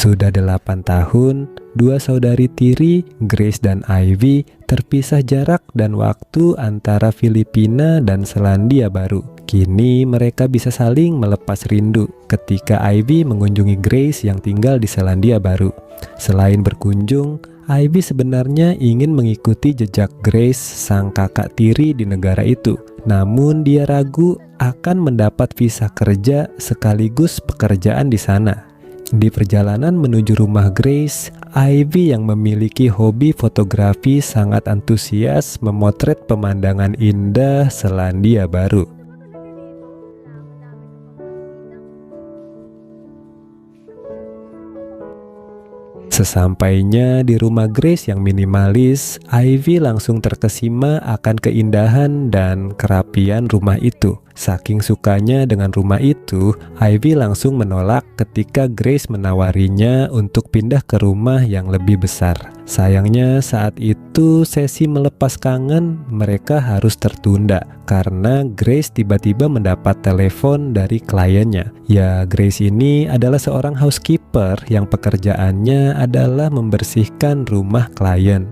Sudah 8 tahun, dua saudari tiri, Grace dan Ivy, terpisah jarak dan waktu antara Filipina dan Selandia Baru. Kini mereka bisa saling melepas rindu ketika Ivy mengunjungi Grace yang tinggal di Selandia Baru. Selain berkunjung, Ivy sebenarnya ingin mengikuti jejak Grace, sang kakak tiri di negara itu. Namun dia ragu akan mendapat visa kerja sekaligus pekerjaan di sana. Di perjalanan menuju rumah Grace, Ivy yang memiliki hobi fotografi sangat antusias memotret pemandangan indah Selandia Baru. Sesampainya di rumah Grace yang minimalis, Ivy langsung terkesima akan keindahan dan kerapian rumah itu. Saking sukanya dengan rumah itu, Ivy langsung menolak ketika Grace menawarinya untuk pindah ke rumah yang lebih besar. Sayangnya saat itu sesi melepas kangen mereka harus tertunda karena Grace tiba-tiba mendapat telepon dari kliennya. Ya, Grace ini adalah seorang housekeeper yang pekerjaannya adalah membersihkan rumah klien.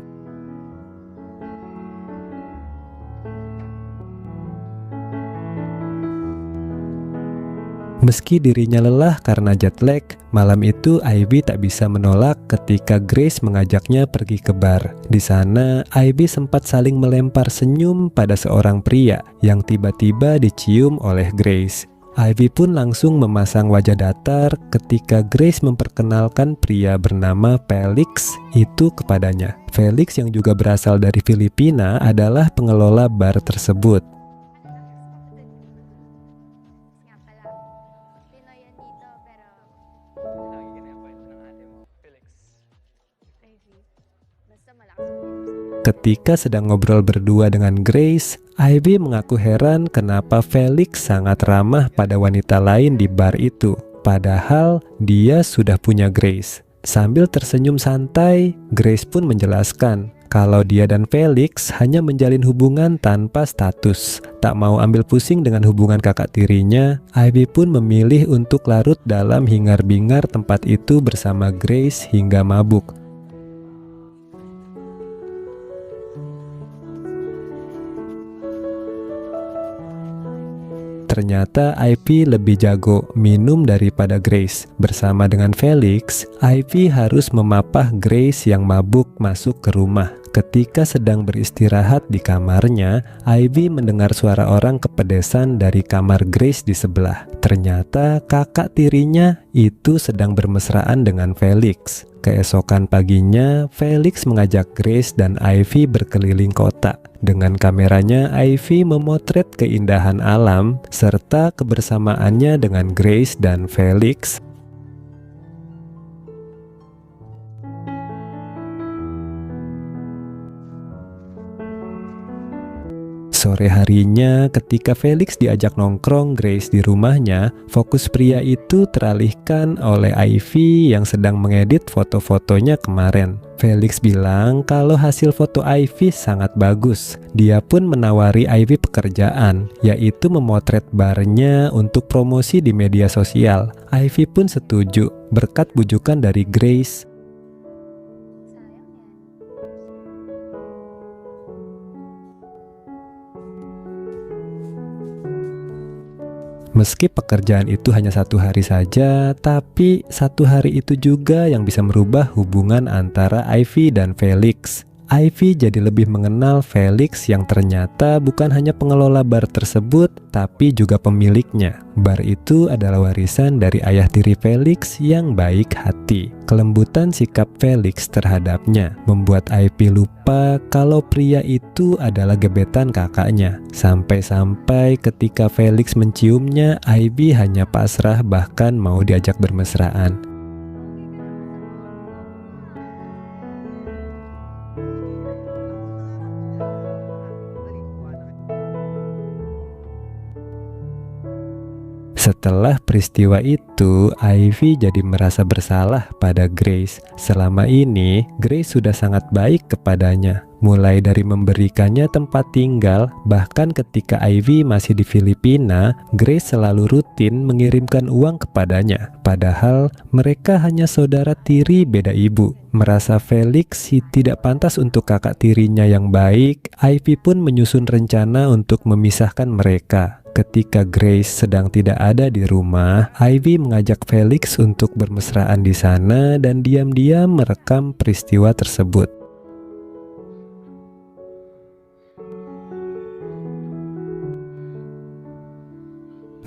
Meski dirinya lelah karena jet lag, malam itu Ivy tak bisa menolak ketika Grace mengajaknya pergi ke bar. Di sana, Ivy sempat saling melempar senyum pada seorang pria yang tiba-tiba dicium oleh Grace. Ivy pun langsung memasang wajah datar ketika Grace memperkenalkan pria bernama Felix itu kepadanya. Felix yang juga berasal dari Filipina adalah pengelola bar tersebut. Ketika sedang ngobrol berdua dengan Grace, Ivy mengaku heran kenapa Felix sangat ramah pada wanita lain di bar itu. Padahal dia sudah punya Grace. Sambil tersenyum santai, Grace pun menjelaskan kalau dia dan Felix hanya menjalin hubungan tanpa status. Tak mau ambil pusing dengan hubungan kakak tirinya, Ivy pun memilih untuk larut dalam hingar-bingar tempat itu bersama Grace hingga mabuk. Ternyata Ivy lebih jago minum daripada Grace. Bersama dengan Felix, Ivy harus memapah Grace yang mabuk masuk ke rumah. Ketika sedang beristirahat di kamarnya, Ivy mendengar suara orang kepedesan dari kamar Grace di sebelah. Ternyata kakak tirinya itu sedang bermesraan dengan Felix. Keesokan paginya, Felix mengajak Grace dan Ivy berkeliling kota. Dengan kameranya, Ivy memotret keindahan alam serta kebersamaannya dengan Grace dan Felix. Sore harinya, ketika Felix diajak nongkrong Grace di rumahnya, fokus pria itu teralihkan oleh Ivy yang sedang mengedit foto-fotonya kemarin. Felix bilang kalau hasil foto Ivy sangat bagus. Dia pun menawari Ivy pekerjaan, yaitu memotret barnya untuk promosi di media sosial. Ivy pun setuju, berkat bujukan dari Grace. Meski pekerjaan itu hanya 1 hari saja, tapi 1 hari itu juga yang bisa merubah hubungan antara Ivy dan Felix. Ivy jadi lebih mengenal Felix yang ternyata bukan hanya pengelola bar tersebut, tapi juga pemiliknya. Bar itu adalah warisan dari ayah tiri Felix yang baik hati. Kelembutan sikap Felix terhadapnya membuat Ivy lupa kalau pria itu adalah gebetan kakaknya. Sampai-sampai ketika Felix menciumnya, Ivy hanya pasrah bahkan mau diajak bermesraan. Setelah peristiwa itu, Ivy jadi merasa bersalah pada Grace. Selama ini, Grace sudah sangat baik kepadanya. mulai dari memberikannya tempat tinggal. Bahkan ketika Ivy masih di Filipina, Grace selalu rutin mengirimkan uang kepadanya. Padahal mereka hanya saudara tiri beda ibu. Merasa Felix tidak pantas untuk kakak tirinya yang baik, Ivy pun menyusun rencana untuk memisahkan mereka. Ketika Grace sedang tidak ada di rumah, Ivy mengajak Felix untuk bermesraan di sana dan diam-diam merekam peristiwa tersebut.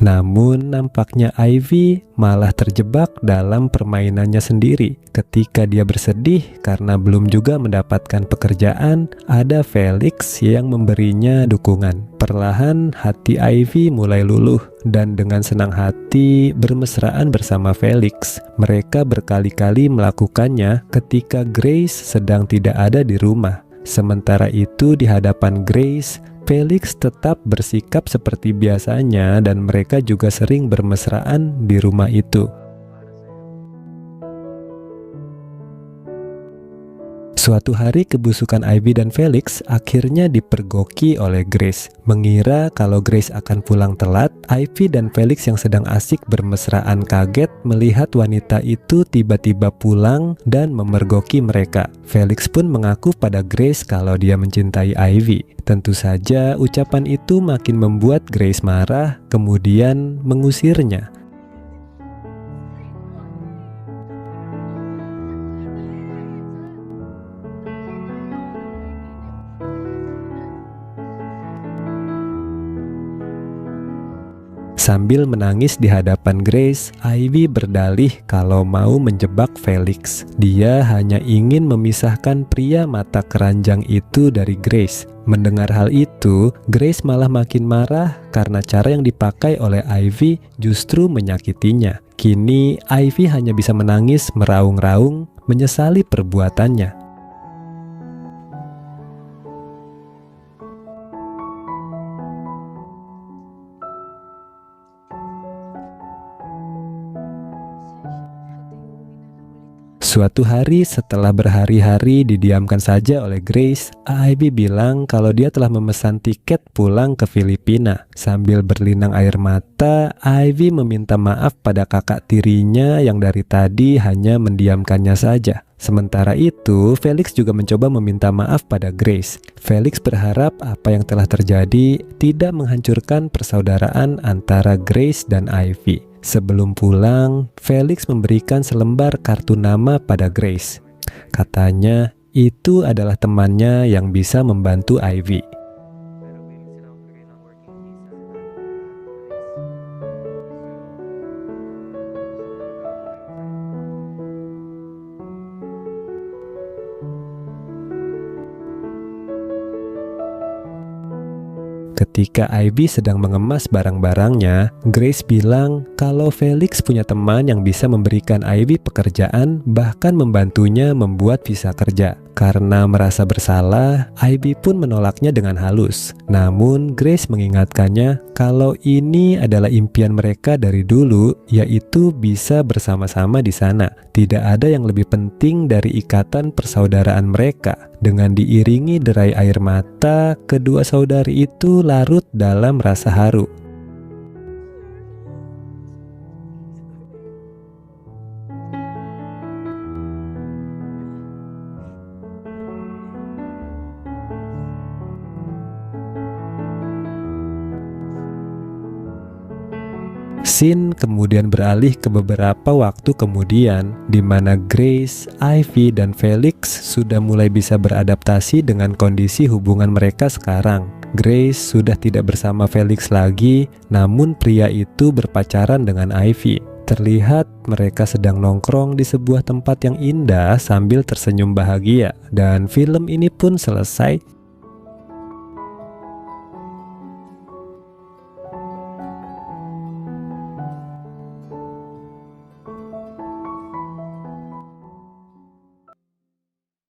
Namun nampaknya Ivy malah terjebak dalam permainannya sendiri. Ketika dia bersedih karena belum juga mendapatkan pekerjaan, ada Felix yang memberinya dukungan. Perlahan hati Ivy mulai luluh dan dengan senang hati bermesraan bersama Felix. Mereka berkali-kali melakukannya ketika Grace sedang tidak ada di rumah. Sementara itu di hadapan Grace, Felix tetap bersikap seperti biasanya dan mereka juga sering bermesraan di rumah itu. Suatu hari kebusukan Ivy dan Felix akhirnya dipergoki oleh Grace. Mengira kalau Grace akan pulang telat, Ivy dan Felix yang sedang asik bermesraan kaget melihat wanita itu tiba-tiba pulang dan memergoki mereka. Felix pun mengaku pada Grace kalau dia mencintai Ivy. Tentu saja ucapan itu makin membuat Grace marah, kemudian mengusirnya. Sambil menangis di hadapan Grace, Ivy berdalih kalau mau menjebak Felix. Dia hanya ingin memisahkan pria mata keranjang itu dari Grace. Mendengar hal itu, Grace malah makin marah karena cara yang dipakai oleh Ivy justru menyakitinya. Kini Ivy hanya bisa menangis meraung-raung, menyesali perbuatannya. Suatu hari setelah berhari-hari didiamkan saja oleh Grace, Ivy bilang kalau dia telah memesan tiket pulang ke Filipina. Sambil berlinang air mata, Ivy meminta maaf pada kakak tirinya yang dari tadi hanya mendiamkannya saja. Sementara itu, Felix juga mencoba meminta maaf pada Grace. Felix berharap apa yang telah terjadi tidak menghancurkan persaudaraan antara Grace dan Ivy. Sebelum pulang, Felix memberikan selembar kartu nama pada Grace. Katanya, itu adalah temannya yang bisa membantu Ivy. Ketika Ivy sedang mengemas barang-barangnya, Grace bilang kalau Felix punya teman yang bisa memberikan Ivy pekerjaan, bahkan membantunya membuat visa kerja. Karena merasa bersalah, Ivy pun menolaknya dengan halus. Namun Grace mengingatkannya kalau ini adalah impian mereka dari dulu, yaitu bisa bersama-sama di sana. Tidak ada yang lebih penting dari ikatan persaudaraan mereka. Dengan diiringi derai air mata, kedua saudari itu larut dalam rasa haru. Scene kemudian beralih ke beberapa waktu kemudian, di mana Grace, Ivy, dan Felix sudah mulai bisa beradaptasi dengan kondisi hubungan mereka sekarang. Grace sudah tidak bersama Felix lagi, namun pria itu berpacaran dengan Ivy. Terlihat mereka sedang nongkrong di sebuah tempat yang indah sambil tersenyum bahagia. Dan film ini pun selesai.